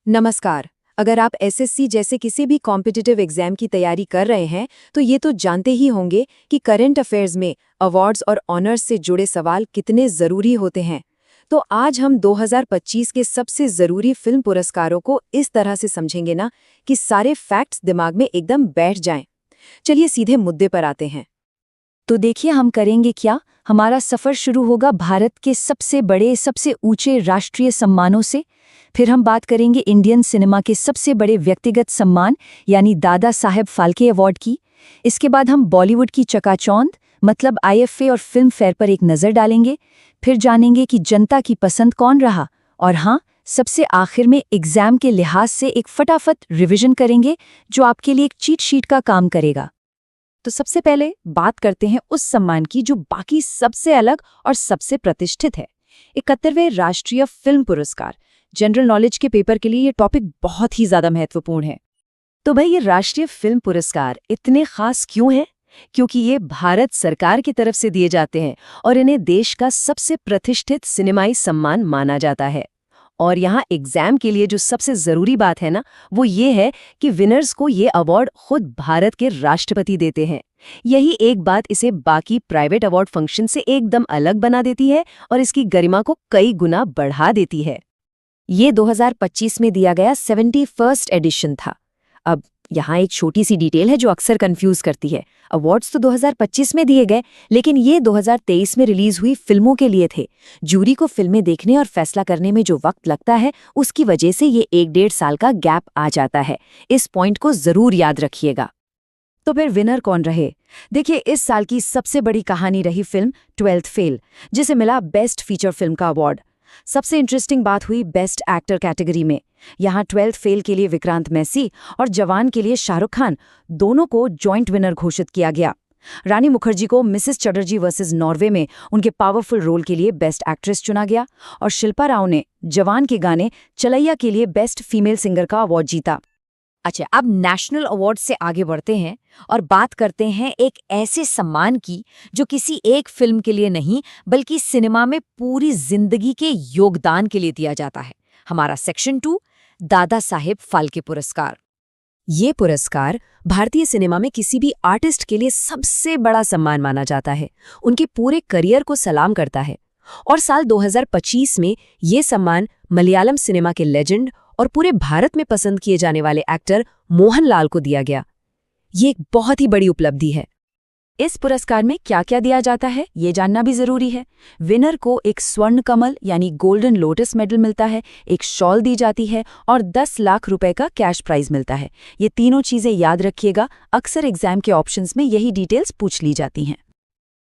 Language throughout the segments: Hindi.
नमस्कार। अगर आप एसएससी जैसे किसी भी कॉम्पिटिटिव एग्जाम की तैयारी कर रहे हैं तो ये तो जानते ही होंगे कि करंट अफेयर्स में अवार्ड्स और ऑनर्स से जुड़े सवाल कितने ज़रूरी होते हैं। तो आज हम 2025 के सबसे ज़रूरी फिल्म पुरस्कारों को इस तरह से समझेंगे ना कि सारे फैक्ट्स दिमाग में एकदम बैठ जाएं। चलिए सीधे मुद्दे पर आते हैं। तो देखिए हम करेंगे क्या। हमारा सफ़र शुरू होगा भारत के सबसे बड़े सबसे ऊंचे राष्ट्रीय सम्मानों से। फिर हम बात करेंगे इंडियन सिनेमा के सबसे बड़े व्यक्तिगत सम्मान यानी दादा साहेब फाल्के अवार्ड की। इसके बाद हम बॉलीवुड की चकाचौंध मतलब आईएफए और फिल्म फेयर पर एक नज़र डालेंगे। फिर जानेंगे कि जनता की पसंद कौन रहा। और हाँ, सबसे आखिर में एग्ज़ाम के लिहाज से एक फटाफट रिवीजन करेंगे जो आपके लिए एक चीट शीट का काम करेगा। तो सबसे पहले बात करते हैं उस सम्मान की जो बाकी सबसे अलग और सबसे प्रतिष्ठित है, 71वें राष्ट्रीय फिल्म पुरस्कार। जनरल नॉलेज के पेपर के लिए ये टॉपिक बहुत ही ज्यादा महत्वपूर्ण है। तो भाई ये राष्ट्रीय फिल्म पुरस्कार इतने खास क्यों हैं? क्योंकि ये भारत सरकार की तरफ से दिए जाते हैं और इन्हें देश का सबसे प्रतिष्ठित सिनेमाई सम्मान माना जाता है। और यहाँ एग्जाम के लिए जो सबसे ज़रूरी बात है ना, वो ये है कि विनर्स को ये अवार्ड खुद भारत के राष्ट्रपति देते हैं। यही एक बात इसे बाकी प्राइवेट अवार्ड फंक्शन से एकदम अलग बना देती है और इसकी गरिमा को कई गुना बढ़ा देती है। ये 2025 में दिया गया 71st एडिशन था। अब यहाँ एक छोटी सी डिटेल है जो अक्सर कंफ्यूज करती है। अवार्ड्स तो 2025 में दिए गए, लेकिन ये 2023 में रिलीज हुई फिल्मों के लिए थे। जूरी को फिल्में देखने और फैसला करने में जो वक्त लगता है, उसकी वजह से ये 1-1.5 साल का गैप आ जाता है। इस पॉइंट को जरूर याद रखिएगा। तो फिर विनर कौन रहे? देखिए, इस साल की सबसे बड़ी कहानी रही फिल्म 12th फेल, जिसे मिला बेस्ट फीचर फिल्म का अवार्ड। सबसे इंटरेस्टिंग बात हुई बेस्ट एक्टर कैटेगरी में। यहाँ 12th फेल के लिए विक्रांत मैसी और जवान के लिए शाहरुख खान दोनों को जॉइंट विनर घोषित किया गया। रानी मुखर्जी को मिसेस चटर्जी वर्सेस नॉर्वे में उनके पावरफुल रोल के लिए बेस्ट एक्ट्रेस चुना गया और शिल्पा राव ने जवान के गाने चलैया के लिए बेस्ट फीमेल सिंगर का अवार्ड जीता। अच्छा, अब नेशनल अवार्ड से आगे बढ़ते हैं और बात करते हैं एक ऐसे सम्मान की जो किसी एक फिल्म के लिए नहीं बल्कि सिनेमा में पूरी जिंदगी के योगदान के लिए दिया जाता है। हमारा सेक्शन 2 दादा साहेब फाल्के पुरस्कार। ये पुरस्कार भारतीय सिनेमा में किसी भी आर्टिस्ट के लिए सबसे बड़ा सम्मान माना जाता है। उनके पूरे करियर को सलाम करता है। और साल 2025 में ये सम्मान मलयालम सिनेमा के लेजेंड और पूरे भारत में पसंद किए जाने वाले एक्टर मोहनलाल को दिया गया। ये एक बहुत ही बड़ी उपलब्धि है। इस पुरस्कार में क्या क्या दिया जाता है, ये जानना भी जरूरी है। विनर को एक स्वर्ण कमल यानी गोल्डन लोटस मेडल मिलता है, एक शॉल दी जाती है और 10 लाख रुपए का कैश प्राइज मिलता है। ये तीनों चीजें याद रखिएगा, अक्सर एग्जाम के ऑप्शंस में यही डिटेल्स पूछ ली जाती हैं।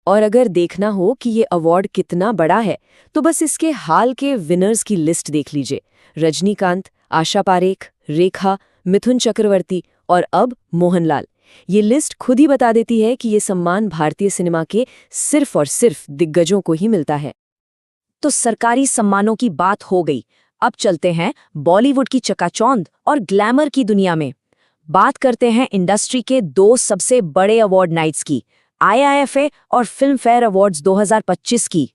और अगर देखना हो कि ये अवार्ड कितना बड़ा है, तो बस इसके हाल के विनर्स की लिस्ट देख लीजिए। रजनीकांत, आशा पारेख, रेखा, मिथुन चक्रवर्ती और अब मोहनलाल। ये लिस्ट खुद ही बता देती है कि ये सम्मान भारतीय सिनेमा के सिर्फ और सिर्फ दिग्गजों को ही मिलता है। तो सरकारी सम्मानों की बात हो गई। अब चलते हैं बॉलीवुड की चकाचौंध और ग्लैमर की दुनिया में। बात करते हैं इंडस्ट्री के 2 सबसे बड़े अवार्ड नाइट्स की, आईआईएफए और फिल्म फेयर अवार्ड्स 2025 की।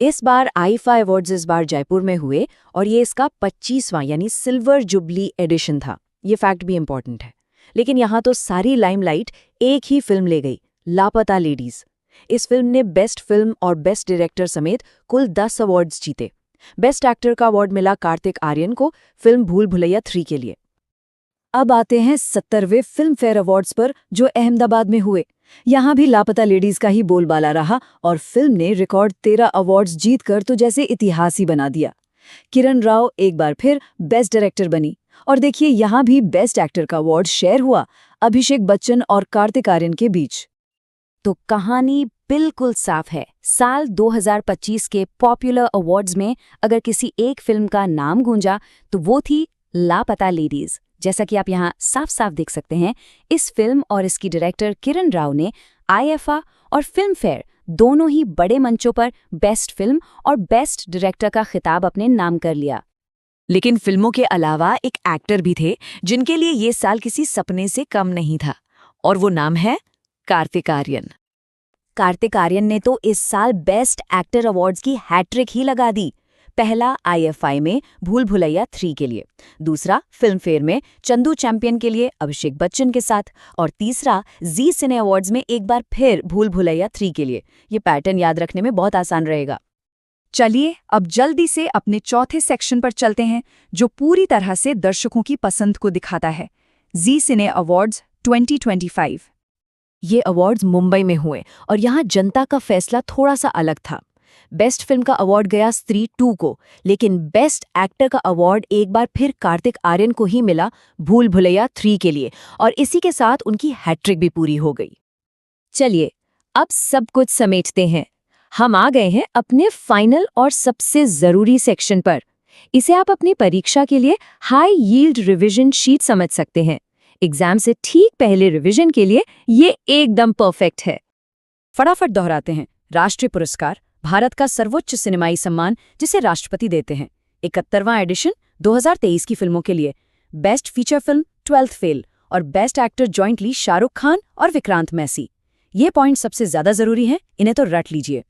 इस बार आईफा अवार्ड्स इस बार जयपुर में हुए और ये इसका 25वां यानी सिल्वर जुबली एडिशन था। ये फैक्ट भी इंपॉर्टेंट है। लेकिन यहाँ तो सारी लाइमलाइट एक ही फिल्म ले गई, लापता लेडीज। इस फिल्म ने बेस्ट फिल्म और बेस्ट डायरेक्टर समेत कुल 10 अवार्ड्स जीते। बेस्ट एक्टर का अवार्ड मिला कार्तिक आर्यन को फिल्म भूल भुलैया 3 के लिए। अब आते हैं 70वें फिल्म फेयर अवार्ड्स पर जो अहमदाबाद में हुए। यहाँ भी लापता लेडीज का ही बोलबाला रहा और फिल्म ने रिकॉर्ड 13 अवार्ड्स जीतकर तो जैसे इतिहास ही बना दिया। किरण राव एक बार फिर बेस्ट डायरेक्टर बनी और देखिए यहाँ भी बेस्ट एक्टर का अवार्ड शेयर हुआ अभिषेक बच्चन और कार्तिक आर्यन के बीच। तो कहानी बिल्कुल साफ है। साल 2025 के पॉपुलर अवार्ड्स में अगर किसी एक फिल्म का नाम गूंजा तो वो थी लापता लेडीज। जैसा कि आप यहाँ साफ साफ देख सकते हैं, इस फिल्म और इसकी डायरेक्टर किरण राव ने आईएफए और फिल्म फेयर दोनों ही बड़े मंचों पर बेस्ट फिल्म और बेस्ट डायरेक्टर का खिताब अपने नाम कर लिया। लेकिन फिल्मों के अलावा एक एक्टर भी थे जिनके लिए ये साल किसी सपने से कम नहीं था, और वो नाम है कार्तिक आर्यन। कार्तिक आर्यन ने तो इस साल बेस्ट एक्टर अवार्ड्स की हैट्रिक ही लगा दी। पहला IFI में भूल भुलैया 3 के लिए, दूसरा फिल्म फेयर में चंदू चैंपियन के लिए अभिषेक बच्चन के साथ, और तीसरा जी सिने अवार्ड्स में एक बार फिर भूल भुलैया 3 के लिए। ये पैटर्न याद रखने में बहुत आसान रहेगा। चलिए अब जल्दी से अपने चौथे सेक्शन पर चलते हैं, जो पूरी तरह से दर्शकों की पसंद को दिखाता है, जी सिने अवार्ड्स 2025। ये अवार्ड्स मुंबई में हुए और यहाँ जनता का फैसला थोड़ा सा अलग था। बेस्ट फिल्म का अवार्ड गया स्त्री 2 को, लेकिन बेस्ट एक्टर का अवार्ड एक बार फिर कार्तिक आर्यन को ही मिला भूल भुलैया 3 के लिए, और इसी के साथ उनकी हैट्रिक भी पूरी हो गई। चलिए अब सब कुछ समेटते हैं। हम आ गए हैं अपने फाइनल और सबसे जरूरी सेक्शन पर। इसे आप अपनी परीक्षा के लिए हाई यील्ड रिवीजन शीट समझ सकते हैं। एग्जाम से ठीक पहले रिवीजन के लिए ये एकदम परफेक्ट है। फटाफट दोहराते हैं। राष्ट्रीय पुरस्कार, भारत का सर्वोच्च सिनेमाई सम्मान जिसे राष्ट्रपति देते हैं, 71वां एडिशन 2023 की फिल्मों के लिए। Best feature film 12th fail और best actor jointly Shahrukh Khan और विक्रांत मैसी। ये पॉइंट सबसे ज्यादा जरूरी हैं, इन्हें तो रट लीजिए।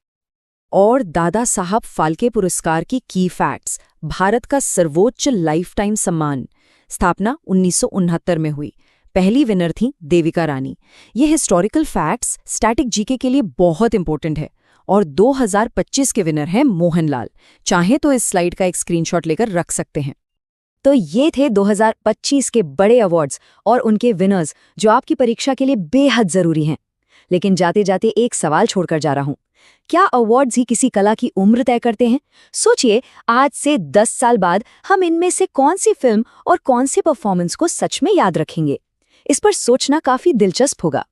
और दादा साहब फाल्के पुरस्कार की की फैक्ट्स। भारत का सर्वोच्च लाइफ टाइम सम्मान, स्थापना 1969 में हुई। पहली विनर थी देविका रानी। ये हिस्टोरिकल फैक्ट्स स्टैटिक जीके के लिए बहुत इंपॉर्टेंट है। और 2025 के विनर हैं मोहनलाल। चाहे तो इस स्लाइड का एक स्क्रीनशॉट लेकर रख सकते हैं। तो ये थे 2025 के बड़े अवार्ड्स और उनके विनर्स, जो आपकी परीक्षा के लिए बेहद जरूरी हैं। लेकिन जाते जाते एक सवाल छोड़कर जा रहा हूं, क्या अवार्ड्स ही किसी कला की उम्र तय करते हैं? सोचिए, आज से 10 साल बाद हम इनमें से कौन सी फिल्म और कौन से परफॉर्मेंस को सच में याद रखेंगे? इस पर सोचना काफी दिलचस्प होगा।